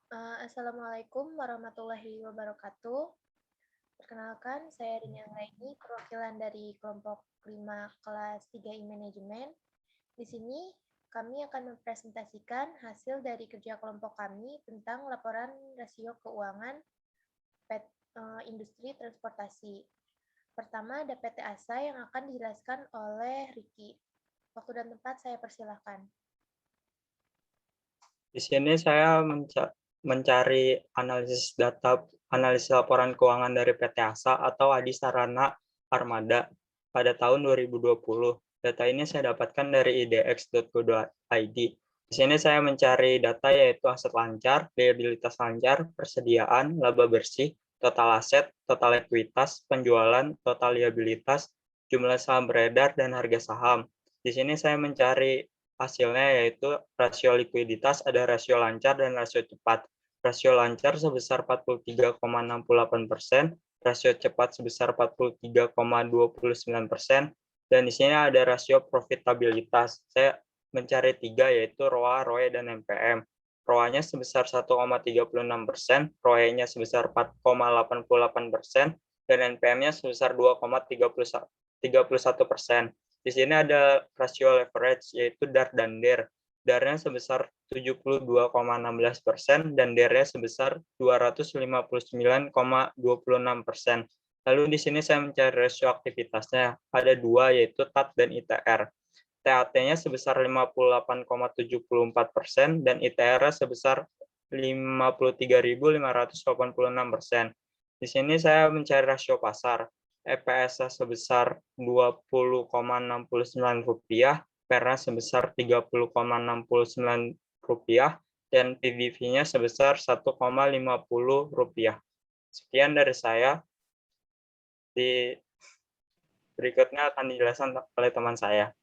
Assalamualaikum warahmatullahi wabarakatuh. Perkenalkan, saya Rinya Anggraini, perwakilan dari kelompok 5 kelas 3 E-Manajemen. Di sini kami akan mempresentasikan hasil dari kerja kelompok kami tentang laporan rasio keuangan industri transportasi. Pertama ada PT ASA yang akan dijelaskan oleh Riki. Waktu dan tempat saya persilahkan. Di sini saya mencari analisis laporan keuangan dari PT ASA atau Adi Sarana Armada pada tahun 2020. Data ini saya dapatkan dari idx.go.id. Di sini saya mencari data yaitu aset lancar, liabilitas lancar, persediaan, laba bersih, total aset, total ekuitas, penjualan, total liabilitas, jumlah saham beredar, dan harga saham. Di sini saya mencari hasilnya yaitu rasio likuiditas, ada rasio lancar dan rasio cepat. Rasio lancar sebesar 43,68%, rasio cepat sebesar 43,29%, dan di sini ada rasio profitabilitas. Saya mencari 3 yaitu ROA, ROE, dan NPM. ROA-nya sebesar 1,36%, ROE-nya sebesar 4,88%, dan NPM-nya sebesar 2,31%. Di sini ada rasio leverage yaitu DAR dan DER. DAR-nya sebesar 72,16% dan DER-nya sebesar 259,26%. Lalu di sini saya mencari rasio aktivitasnya. Ada 2 yaitu TAT dan ITR. TAT-nya sebesar 58,74% dan ITR-nya sebesar 53.586%. Di sini saya mencari rasio pasar. EPS sebesar Rp20,69, PER-nya sebesar Rp30,69, dan PBV-nya sebesar Rp1,50. Sekian dari saya. Berikutnya akan dijelaskan oleh teman saya.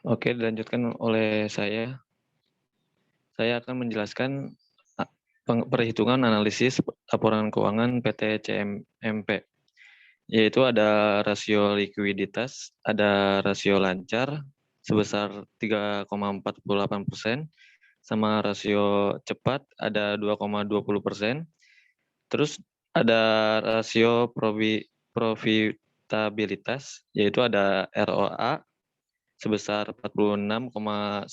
Oke, dilanjutkan oleh saya. Saya akan menjelaskan perhitungan analisis laporan keuangan PT CMMP. Yaitu ada rasio likuiditas, ada rasio lancar sebesar 3,48%, sama rasio cepat ada 2,20%. Terus ada rasio profitabilitas, yaitu ada ROA sebesar 46,10%,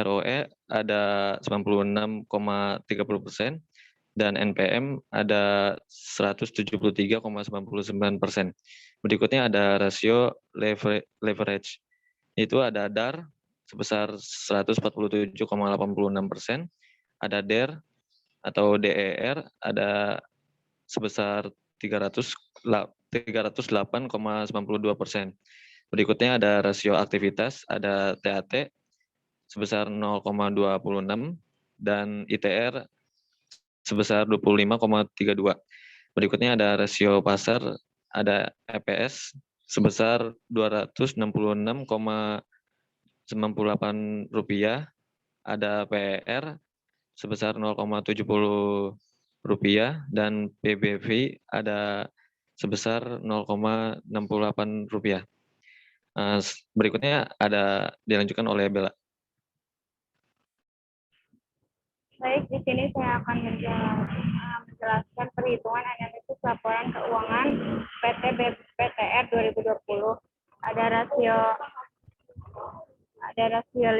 ROE ada 96,30%, dan NPM ada 173,99%. Berikutnya ada rasio leverage. Itu ada DAR sebesar 147,86%, ada DER atau DER ada sebesar 308,92%. Berikutnya ada rasio aktivitas, ada TAT sebesar 0,26 dan ITR sebesar 25,32. Berikutnya ada rasio pasar, ada EPS sebesar Rp296,98, ada PER sebesar 0,70 rupiah, dan PBV ada sebesar 0,68 rupiah. Berikutnya ada dilanjutkan oleh Bella. Baik, di sini saya akan menjelaskan perhitungan analisis laporan keuangan PT BPTR 2020. Ada rasio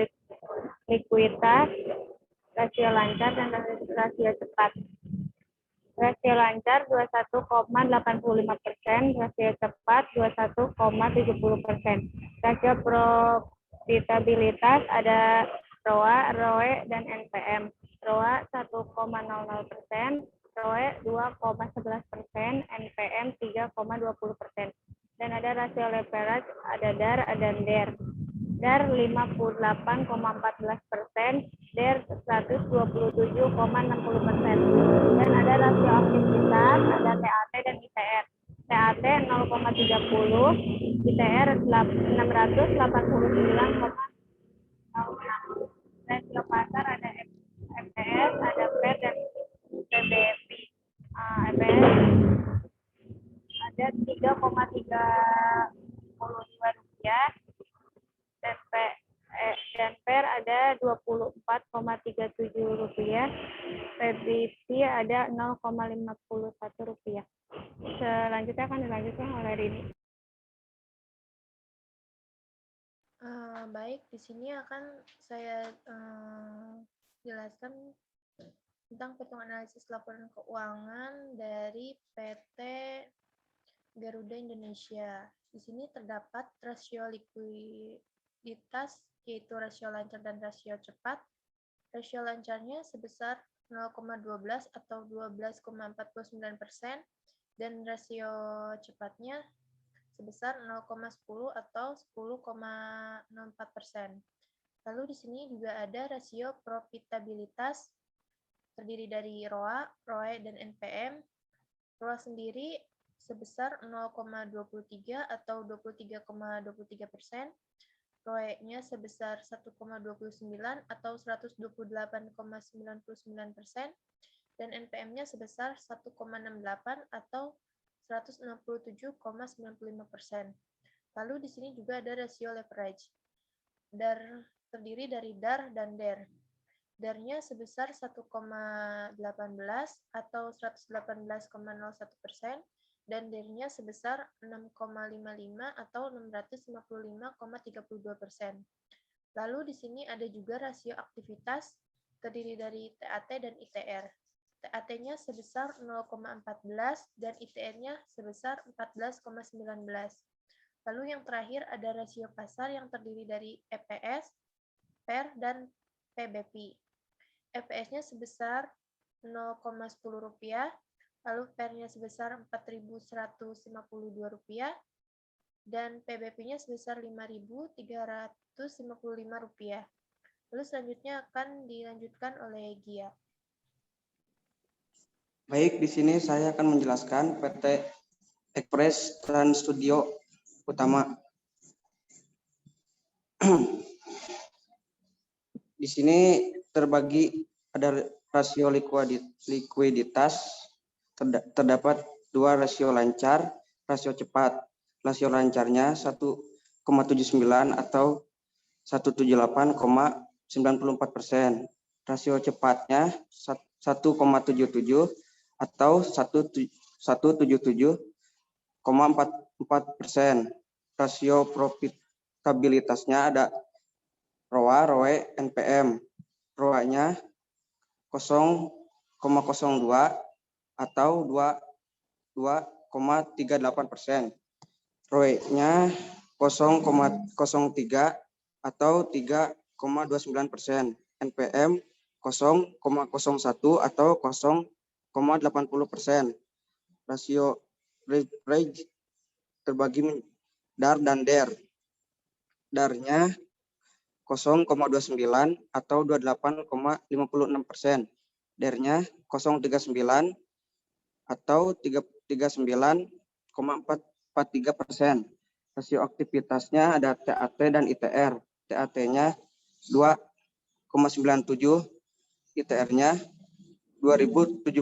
likuiditas, rasio lancar, dan rasio cepat. Rasio lancar 21,85%, rasio cepat 21,70%. Rasio profitabilitas ada ROA, ROE, dan NPM. ROA 1,00%, ROE 2,11%, NPM 3,20%. Dan ada rasio leverage, ada DAR, ada DER. DAR 58,14%, DER 127,60%. Dan ada rasio aktivitas, ada TAT dan ITR. TAT 0,30, ITR 689,06. Rasio pasar ada MPS, ada PER, dan PBV. MPS ada Rp3,32, dan PER ada Rp24,37, PBB ada Rp0,51. Selanjutnya akan dilanjutkan oleh Rini. Baik, di sini akan saya jelaskan tentang perhitungan analisis laporan keuangan dari PT Garuda Indonesia. Di sini terdapat rasio likuiditas, yaitu rasio lancar dan rasio cepat. Rasio lancarnya sebesar 0,12 atau 12,49%, dan rasio cepatnya sebesar 0,10 atau 10,04%. Lalu di sini juga ada rasio profitabilitas, terdiri dari ROA, ROE, dan NPM. ROA sendiri sebesar 0,23 atau 23,23%, ROE-nya sebesar 1,29 atau 128,99%, dan NPM-nya sebesar 1,68 atau 167,95%. Lalu di sini juga ada rasio leverage. DAR terdiri dari DAR dan DER. DAR-nya sebesar 1,18 atau 118,01%, dan DER-nya sebesar 6,55 atau 655,32%. Lalu di sini ada juga rasio aktivitas, terdiri dari TAT dan ITR. TAT-nya sebesar 0,14 dan ITR-nya sebesar 14,19. Lalu yang terakhir ada rasio pasar yang terdiri dari EPS, PER, dan PBP. EPS-nya sebesar Rp0,10, lalu PER-nya sebesar Rp4.152, dan PBP-nya sebesar Rp5.355. Lalu selanjutnya akan dilanjutkan oleh Gia. Baik, di sini saya akan menjelaskan PT Express Trans Studio Utama. Di sini terbagi ada rasio likuiditas, terdapat dua rasio lancar, rasio cepat. Rasio lancarnya 1,79 atau 178,94%. Rasio cepatnya 1,77 atau 177,44%. Rasio profitabilitasnya ada ROA, ROE, NPM. ROA-nya 0,02 atau 22,38%. ROE-nya 0,03 atau 3,29%. NPM 0,01 atau 0,80%. Rasio leverage terbagi DAR dan DER. DAR-nya 0,29 atau 28,56%. DER-nya 0,39 atau 39,43%. Rasio aktivitasnya ada TAT dan ITR. TAT-nya 2,97, ITR-nya 2071,11.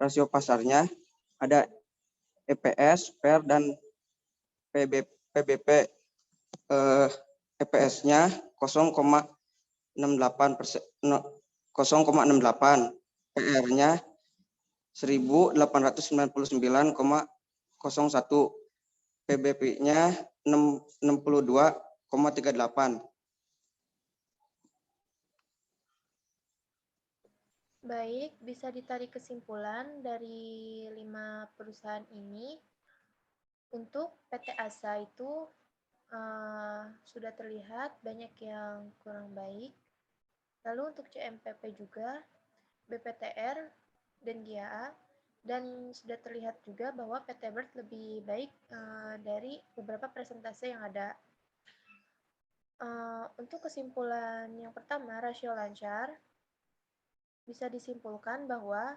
Rasio pasarnya ada EPS, PER, dan PBP. EPS-nya 0,68, PR-nya 1899,01, PBP-nya 62,38. Baik, bisa ditarik kesimpulan dari 5 perusahaan ini. Untuk PT ASA itu sudah terlihat banyak yang kurang baik. Lalu untuk CMPP juga, BPTR, dan GIA, dan sudah terlihat juga bahwa PT BIRD lebih baik dari beberapa presentase yang ada. Untuk kesimpulan yang pertama, rasio lancar, bisa disimpulkan bahwa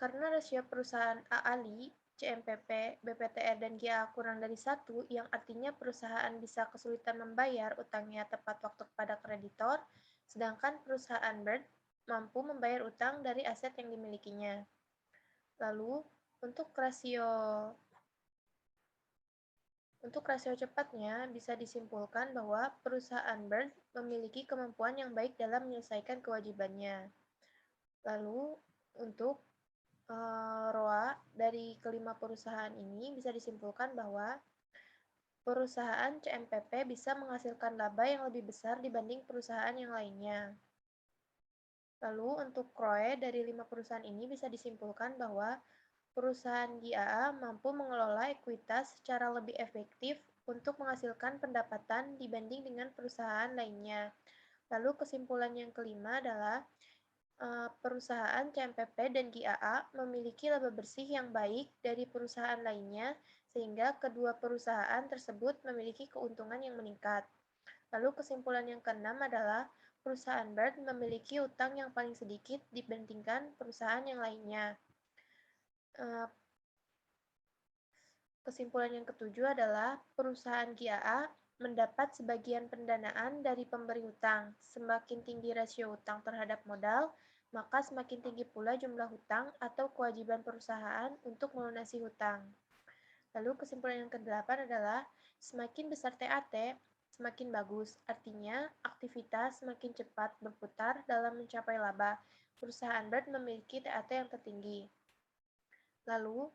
karena rasio perusahaan AALI, CMPP, BPTR, dan GIA kurang dari 1, yang artinya perusahaan bisa kesulitan membayar utangnya tepat waktu kepada kreditor, sedangkan perusahaan BIRD mampu membayar utang dari aset yang dimilikinya. Lalu, untuk rasio Untuk rasio cepatnya, bisa disimpulkan bahwa perusahaan Bird memiliki kemampuan yang baik dalam menyelesaikan kewajibannya. Lalu, untuk ROA dari kelima perusahaan ini bisa disimpulkan bahwa perusahaan CMPP bisa menghasilkan laba yang lebih besar dibanding perusahaan yang lainnya. Lalu, untuk ROE dari 5 perusahaan ini bisa disimpulkan bahwa perusahaan GAA mampu mengelola ekuitas secara lebih efektif untuk menghasilkan pendapatan dibanding dengan perusahaan lainnya. Lalu kesimpulan yang kelima adalah perusahaan CMPP dan GAA memiliki laba bersih yang baik dari perusahaan lainnya, sehingga kedua perusahaan tersebut memiliki keuntungan yang meningkat. Lalu kesimpulan yang keenam adalah perusahaan Bird memiliki utang yang paling sedikit dibandingkan perusahaan yang lainnya. Kesimpulan yang ketujuh adalah perusahaan GAA mendapat sebagian pendanaan dari pemberi hutang. Semakin tinggi rasio hutang terhadap modal, maka semakin tinggi pula jumlah hutang atau kewajiban perusahaan untuk melunasi hutang. Lalu kesimpulan yang kedelapan adalah semakin besar TAT, semakin bagus. Artinya, aktivitas semakin cepat berputar dalam mencapai laba. Perusahaan Bird memiliki TAT yang tertinggi. Lalu,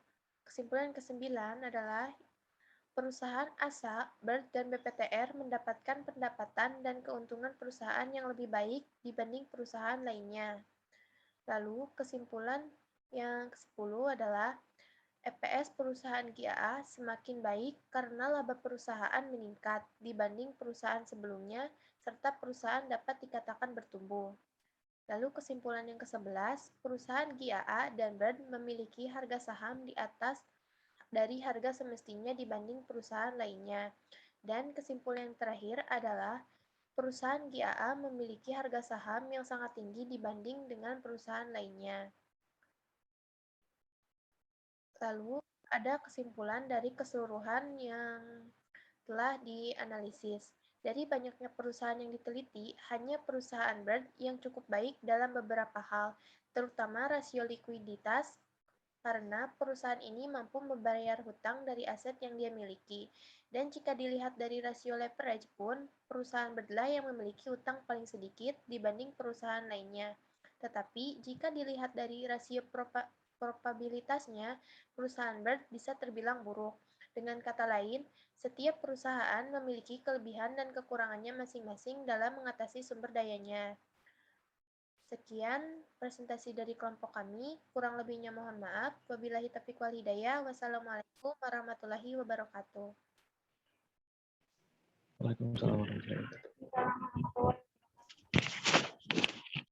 kesimpulan ke-9 adalah perusahaan ASA, Bird, dan BPTR mendapatkan pendapatan dan keuntungan perusahaan yang lebih baik dibanding perusahaan lainnya. Lalu, kesimpulan yang ke-10 adalah EPS perusahaan GAA semakin baik karena laba perusahaan meningkat dibanding perusahaan sebelumnya, serta perusahaan dapat dikatakan bertumbuh. Lalu kesimpulan yang ke-11, perusahaan GAA dan Bird memiliki harga saham di atas dari harga semestinya dibanding perusahaan lainnya. Dan kesimpulan yang terakhir adalah perusahaan GAA memiliki harga saham yang sangat tinggi dibanding dengan perusahaan lainnya. Lalu ada kesimpulan dari keseluruhan yang telah dianalisis. Dari banyaknya perusahaan yang diteliti, hanya perusahaan Bird yang cukup baik dalam beberapa hal, terutama rasio likuiditas, karena perusahaan ini mampu membayar hutang dari aset yang dia miliki. Dan jika dilihat dari rasio leverage pun, perusahaan Bird lah yang memiliki hutang paling sedikit dibanding perusahaan lainnya. Tetapi jika dilihat dari rasio probabilitasnya, perusahaan Bird bisa terbilang buruk. Dengan kata lain, setiap perusahaan memiliki kelebihan dan kekurangannya masing-masing dalam mengatasi sumber dayanya. Sekian presentasi dari kelompok kami. Kurang lebihnya mohon maaf. Wabillahi taufiq wal hidayah. Wassalamualaikum warahmatullahi wabarakatuh. Waalaikumsalam warahmatullahi wabarakatuh.